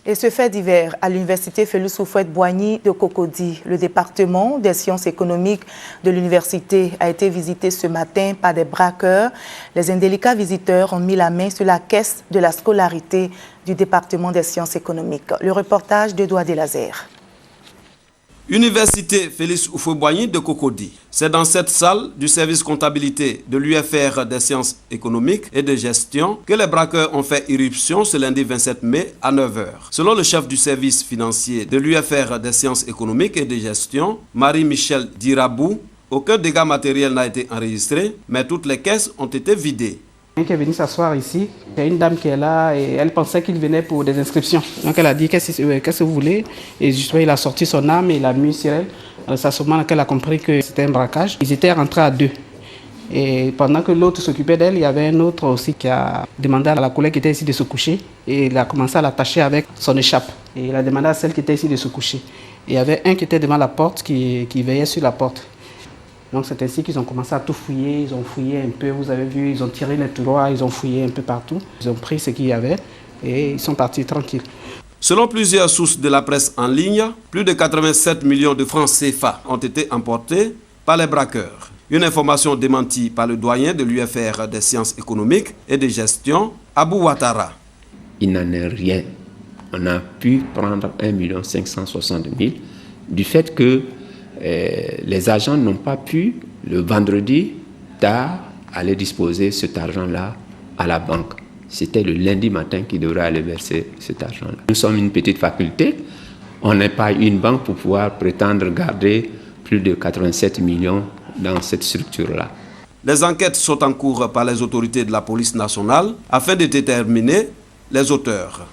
Et ce fait divers à l'université Félix Houphouët-Boigny de Cocody. Le département des sciences économiques de l'université a été visité ce matin par des braqueurs. Les indélicats visiteurs ont mis la main sur la caisse de la scolarité du département des sciences économiques. Le reportage d'Edouard Delazer. Université Félix Houphouët-Boigny de Cocody. C'est dans cette salle du service comptabilité de l'UFR des sciences économiques et de gestion que les braqueurs ont fait irruption ce lundi 27 mai à 9 h. Selon le chef du service financier de l'UFR des sciences économiques et de gestion, Marie-Michel Dirabou, aucun dégât matériel n'a été enregistré, mais toutes les caisses ont été vidées. Qui est venu s'asseoir ici, il y a une dame qui est là et elle pensait qu'il venait pour des inscriptions. Donc elle a dit qu'est-ce que vous voulez, et justement il a sorti son arme et il l'a mis sur elle. C'est à ce moment qu'elle a compris que c'était un braquage. Ils étaient rentrés à deux. Et pendant que l'autre s'occupait d'elle, il y avait un autre aussi qui a demandé à la collègue qui était ici de se coucher et il a commencé à l'attacher avec son écharpe. Et il a demandé à celle qui était ici de se coucher. Et il y avait un qui était devant la porte qui veillait sur la porte. Donc c'est ainsi qu'ils ont commencé à tout fouiller, ils ont fouillé un peu, vous avez vu, ils ont tiré les tiroirs, ils ont fouillé un peu partout. Ils ont pris ce qu'il y avait et ils sont partis tranquilles. Selon plusieurs sources de la presse en ligne, plus de 87 millions de francs CFA ont été emportés par les braqueurs. Une information démentie par le doyen de l'UFR des sciences économiques et de gestion, Abou Ouattara. Il n'en est rien. On a pu prendre 1 560 000 du fait que les agents n'ont pas pu, le vendredi tard, aller disposer cet argent-là à la banque. C'était le lundi matin qu'ils devraient aller verser cet argent-là. Nous sommes une petite faculté, on n'est pas une banque pour pouvoir prétendre garder plus de 87 millions dans cette structure-là. Les enquêtes sont en cours par les autorités de la police nationale afin de déterminer les auteurs.